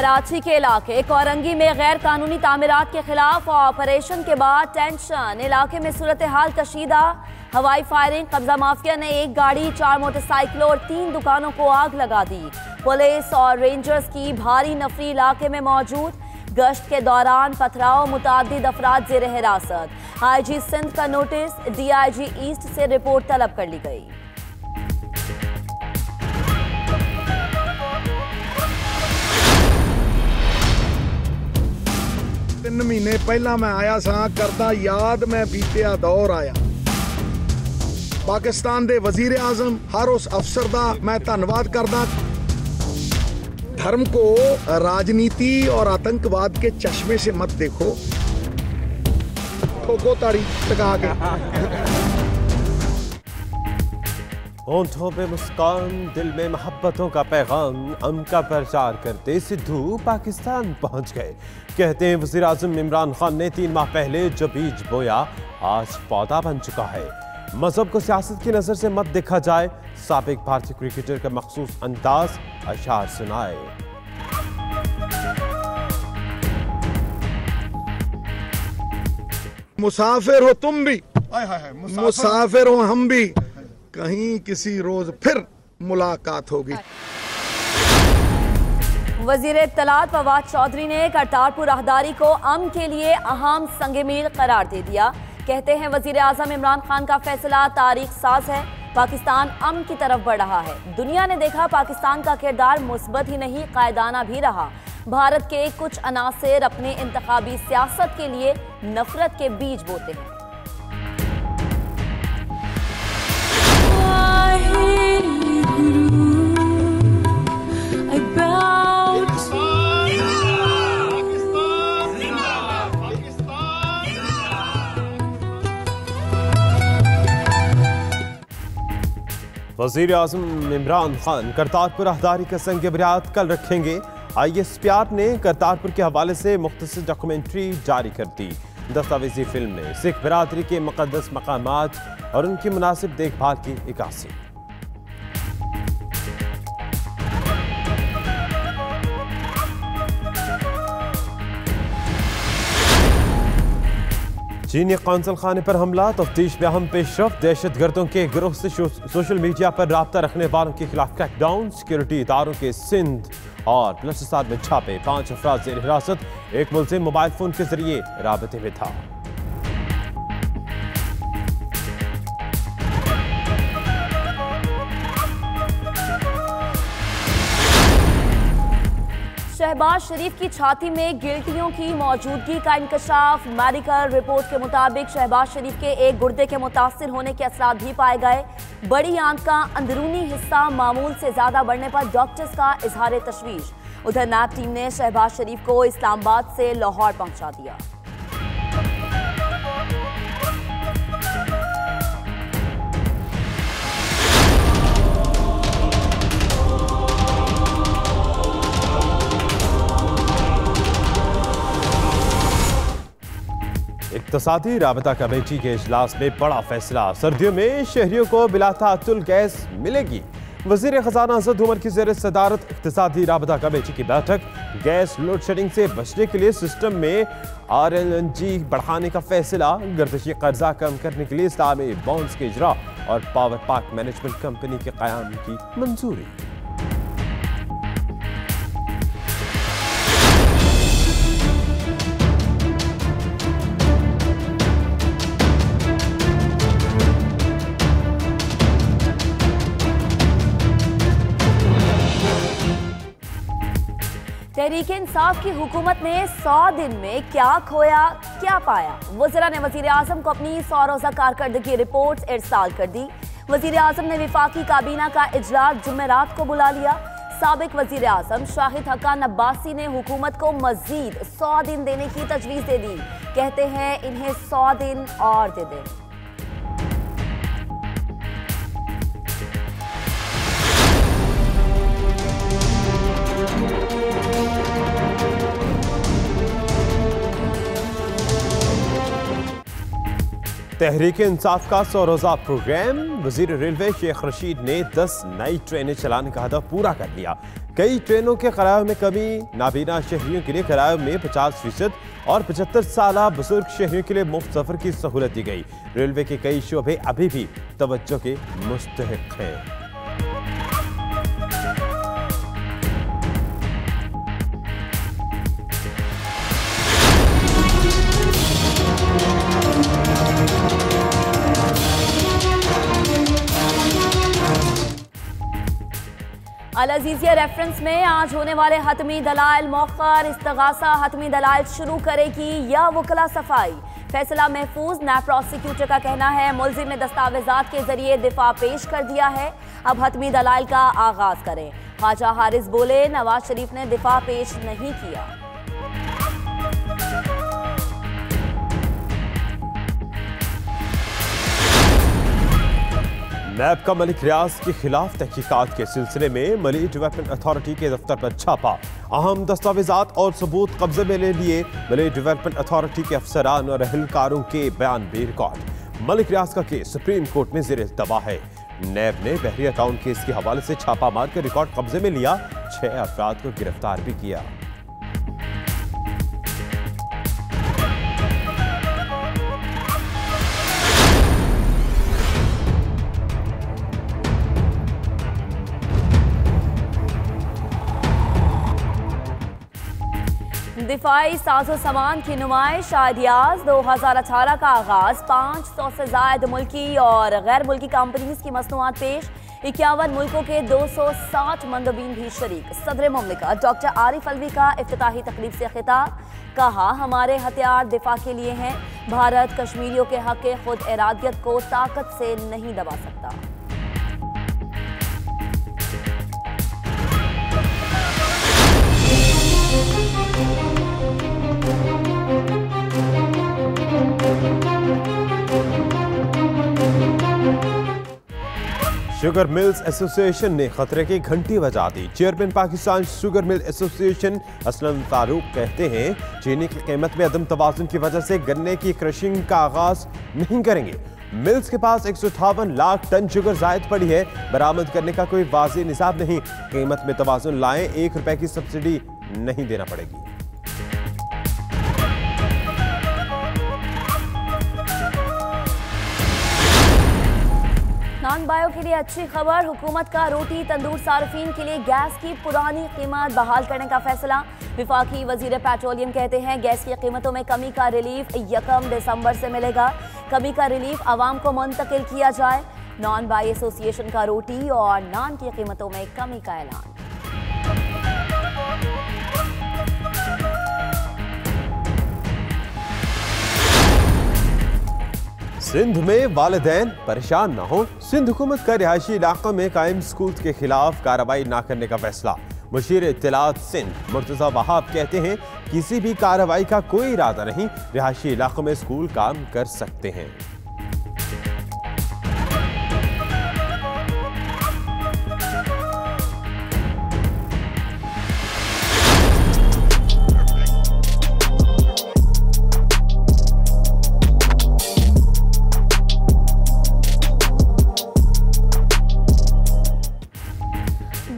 कराची के इलाके कोरंगी में गैर कानूनी तामीरात के खिलाफ ऑपरेशन के बाद टेंशन, इलाके में सूरत हाल कशीदा। हवाई फायरिंग, कब्जा माफिया ने एक गाड़ी, 4 मोटरसाइकिलों और 3 दुकानों को आग लगा दी। पुलिस और रेंजर्स की भारी नफरी इलाके में मौजूद। गश्त के दौरान पथराव, मुतादिद अफराद जेर हिरासत। IG सिंध का नोटिस, DIG ईस्ट से रिपोर्ट तलब कर ली गई। तीन महीने पहला मैं आया सा, करदा याद मैं बीतिया दौर आया। पाकिस्तान दे वजीर आजम हर उस अफसर दा मैं धन्नवाद करदा। धर्म को राजनीति और आतंकवाद के चश्मे से मत देखो, ठोको ताड़ी टका के। होंठों पे मुस्कान, दिल में मोहब्बतों का पैगाम, उनका प्रचार करते सिद्धू पाकिस्तान पहुंच गए। कहते हैं वज़ीर आज़म इमरान खान ने 3 माह पहले जो बीज बोया आज पौधा बन चुका है। मजहब को सियासत की नजर से मत देखा जाए, साबिक भारतीय क्रिकेटर का मखसूस अंदाज अशार सुनाए। मुसाफिर हो तुम भी, मुसाफिर हो हम भी, कहीं किसी रोज फिर मुलाकात होगी। वजीर इत्तलात फवाद चौधरी ने करतारपुर राहदारी को अमन के लिए अहम संग मील करार दे दिया। कहते हैं वजीर आजम इमरान खान का फैसला तारीख साज है, पाकिस्तान अमन की तरफ बढ़ रहा है। दुनिया ने देखा पाकिस्तान का किरदार मुस्बत ही नहीं कायदाना भी रहा। भारत के कुछ अनासिर अपने इंतखाबी सियासत के लिए नफरत के बीज बोते हैं। वज़ीर आज़म इमरान खान करतारपुर राहदारी का संग बुनियाद कल रखेंगे। ISPR ने करतारपुर के हवाले से मुख्तसर डॉक्यूमेंट्री जारी कर दी। दस्तावेजी फिल्म में सिख बिरादरी के मुक़द्दस मकामात और उनकी मुनासिब देखभाल की इक्कासी। चीनी कौंसल खाने पर हमला, तफ्तीश में अहम पेशरफ। दहशत गर्दों के गिरोह से सोशल मीडिया पर राब्ता रखने वालों के खिलाफ क्रैकडाउन। सिक्योरिटी इदारों के सिंध और बलूचिस्तान में छापे, 5 अफराद जेर हिरासत। एक मुलजिम मोबाइल फोन के जरिए राबते में था। शहबाज शरीफ की छाती में गिल्टियों की मौजूदगी का इंकशाफ। मेडिकल रिपोर्ट के मुताबिक शहबाज शरीफ के एक गुर्दे के मुतासिर होने के असरात भी पाए गए। बड़ी आंत का अंदरूनी हिस्सा मामूल से ज्यादा बढ़ने पर डॉक्टर्स का इजहार तशवीश। उधर नैब टीम ने शहबाज शरीफ को इस्लामाबाद से लाहौर पहुंचा दिया। इक़्तिसादी राबता कमेटी के इजलास में बड़ा फैसला। सर्दियों में शहरियों को बिला ताअत्तुल गैस मिलेगी। वज़ीर ख़जाना असद उमर की ज़ेर सदारत इक़्तिसादी राबता कमेटी की बैठक। गैस लोड शेडिंग से बचने के लिए सिस्टम में RLNG बढ़ाने का फैसला। गर्दिशी कर्जा कम करने के लिए इस्लामी बॉन्ड्स के इजरा और पावर पार्क मैनेजमेंट कंपनी के क़याम की मंजूरी। तहरीक इंसाफ की हुकूमत ने 100 दिन में क्या खोया क्या पाया। वज़रा ने वज़ीर आज़म को अपनी 100 रोज़ा कारकर्दगी रिपोर्ट इरसाल कर दी। वज़ीर आज़म ने विफाकी काबीना का इजलास जुमेरात को बुला लिया। साबिक वज़ीर आज़म शाहिद हक्कान अब्बासी ने हुकूमत को मज़ीद 100 दिन देने की तजवीज़ दे दी। कहते हैं इन्हें 100 दिन और दे दें। तहरीक इंसाफ का 100 रोजा प्रोग्राम। वजीर रेलवे शेख रशीद ने 10 नई ट्रेनें चलाने का हदफ पूरा कर लिया। कई ट्रेनों के किराए में कमी, नाबीना शहरियों के लिए किराए में 50% और 75 साल बुजुर्ग शहरियों के लिए मुफ्त सफर की सहूलत दी गई। रेलवे के कई शोबे अभी भी तवज्जो के मुस्तहिक हैं। अल अजीजिया रेफरेंस में आज होने वाले हतमी दलाइल मौखर। इस्तगासा हतमी दलाइल शुरू करेगी या वकला सफाई। फैसला महफूज। नैब प्रोसिक्यूटर का कहना है मुलजिम ने दस्तावेजात के जरिए दिफा पेश कर दिया है, अब हतमी दलाइल का आगाज करें। ख्वाजा हारिस बोले नवाज शरीफ ने दिफा पेश नहीं किया। नैब का मलिक रियाज के खिलाफ तहकीकात के सिलसिले में मलीज वेपन अथॉरिटी के दफ्तर पर छापा। अहम दस्तावेजात और सबूत कब्जे में ले लिए। मलीज वेपन अथॉरिटी के अफसरान और अहलकारों के बयान भी रिकॉर्ड। मलिक रियाज का केस सुप्रीम कोर्ट में ज़ेर इल्तवा है। नैब ने बहरी अकाउंट केस के हवाले से छापा मारकर रिकॉर्ड कब्जे में लिया। 6 अफराद को गिरफ्तार भी किया। दिफाई साजो सामान की नुमाइश। आइडियाज 2018 का आगाज। 500 से ज्यादा मुल्की और गैर मुल्की कंपनीज की मसनूआत पेश। 51 मुल्कों के 260 मंदबीन भी शरीक। सदर मुमलिकत डॉक्टर आरिफ अलवी का इफ्तिताही तकरीब से खिताब। कहा हमारे हथियार दिफा के लिए हैं। भारत कश्मीरियों के हक के खुद इरादियत को ताकत से नहीं दबा सकता। शुगर मिल्स एसोसिएशन ने खतरे की घंटी बजा दी। Chairman Pakistan sugar mill association Aslam Farooq कहते हैं चीनी की कीमत में अदम तवाज़ुन की वजह से गन्ने की क्रशिंग का आगाज नहीं करेंगे। मिल्स के पास 158 लाख टन शुगर जायद पड़ी है। बरामद करने का कोई वाज़ेह निसाब नहीं। कीमत में तवाज़ुन लाएं, 1 रुपए की सब्सिडी नहीं देना पड़ेगी। नॉन बायो के लिए अच्छी खबर। हुकूमत का रोटी तंदूर सार्फिन के लिए गैस की पुरानी कीमत बहाल करने का फैसला। विफाकी वजीर पेट्रोलियम कहते हैं गैस की कीमतों में कमी का रिलीफ 1 दिसंबर से मिलेगा। कमी का रिलीफ आवाम को मुंतकिल किया जाए। नॉन बायो एसोसिएशन का रोटी और नान की कीमतों में कमी का ऐलान। सिंध में वालिदैन परेशान न हो। सिंध हुकूमत का रिहायशी इलाकों में कायम स्कूल के खिलाफ कार्रवाई न करने का फैसला। मुशीर इत्तलात सिंध मुर्तज़ा वहाब कहते हैं किसी भी कार्रवाई का कोई इरादा नहीं। रिहायशी इलाकों में स्कूल काम कर सकते हैं।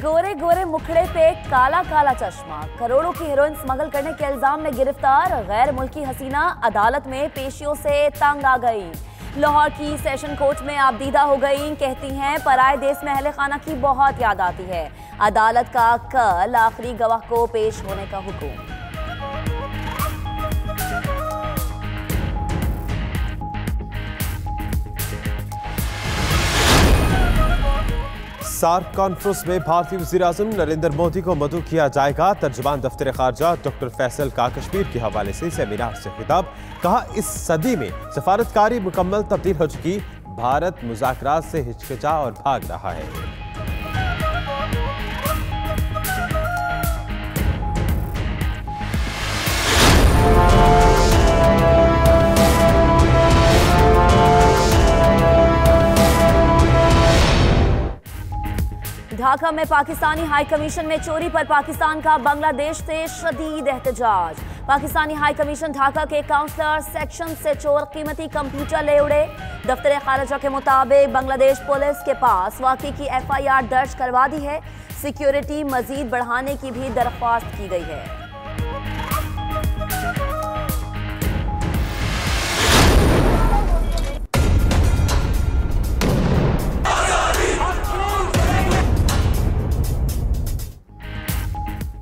गोरे गोरे मुखड़े पे काला काला चश्मा। करोड़ों की हेरोइन स्मगल करने के इल्जाम में गिरफ्तार गैर मुल्की हसीना अदालत में पेशियों से तंग आ गई। लाहौर की सेशन कोर्ट में आबदीदा हो गई। कहती हैं पराए देश में अहले खाना की बहुत याद आती है। अदालत का कल आखिरी गवाह को पेश होने का हुक्म। सार्क कॉन्फ्रेंस में भारतीय वज़ीर-ए-आज़म नरेंद्र मोदी को मदऊ किया जाएगा। तर्जुमान दफ्तर खारजा डॉक्टर फैसल का कश्मीर के हवाले से सेमिनार से खिताब। कहा इस सदी में सफारतकारी मुकम्मल तब्दील हो चुकी। भारत मुज़ाकरात से हिचकिचा और भाग रहा है। ढाका में पाकिस्तानी हाई कमीशन में चोरी पर पाकिस्तान का बांग्लादेश से शदीद एहतजाज। पाकिस्तानी हाई कमीशन ढाका के काउंसलर सेक्शन से चोर कीमती कंप्यूटर ले उड़े। दफ्तर खारजा के मुताबिक बांग्लादेश पुलिस के पास वाकई की FIR दर्ज करवा दी है। सिक्योरिटी मजीद बढ़ाने की भी दरख्वास्त की गई है।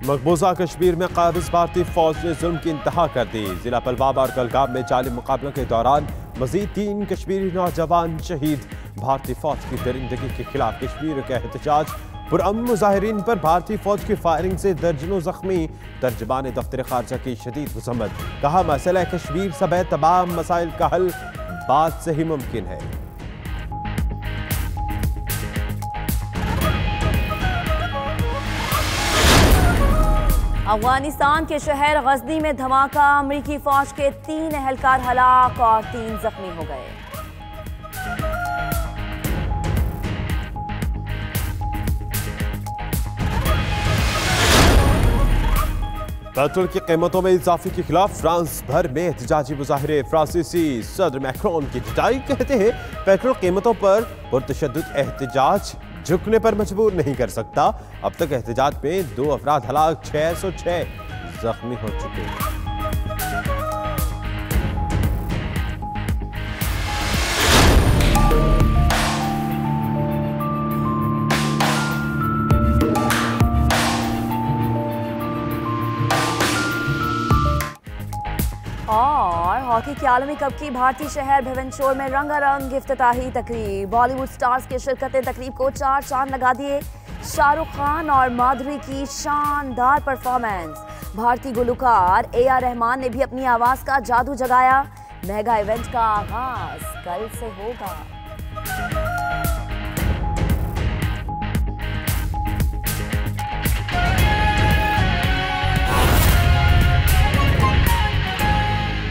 मकबूजा कश्मीर में काबिज भारतीय फौज ने जुल्म की इंतहा कर दी। जिला पुलवामा और कलगाम में जाली मुकाबलों के दौरान मजीद 3 कश्मीरी नौजवान शहीद। भारतीय फौज की दरिंदगी के खिलाफ कश्मीर के एहतजाज। पुरअमन मुजाहिरीन पर भारतीय फौज की फायरिंग से दर्जनों जख्मी। तर्जमान दफ्तर खारजा की शदीद मजम्मत। कहा मसला कश्मीर समेत तमाम मसाइल का हल बात से ही मुमकिन है। अफगानिस्तान के शहर गजनी में धमाका। अमरीकी फौज के 3 एहलकार हलाक और 3 जख्मी हो गए। पेट्रोल की कीमतों में इजाफे के खिलाफ फ्रांस भर में एहतजाजी मुजाहरे। फ्रांसीसी सदर मैक्रोन की पिटाई। कहते हैं पेट्रोल कीमतों पर पुरतशद्दुद एहतजाज झुकने पर मजबूर नहीं कर सकता। अब तक एहतजाज में 2 अफराद हलाक, 606 जख्मी हो चुके हैं। और हॉकी के आलमी कप की भारतीय शहर भुवनेश्वर में रंगारंग इफ्तिताही तकरीब। बॉलीवुड स्टार्स की शिरकत तकरीब को 4 चांद लगा दिए। शाहरुख खान और माधुरी की शानदार परफॉर्मेंस। भारतीय गुलकार AR रहमान ने भी अपनी आवाज का जादू जगाया। मेगा इवेंट का आगाज कल से होगा।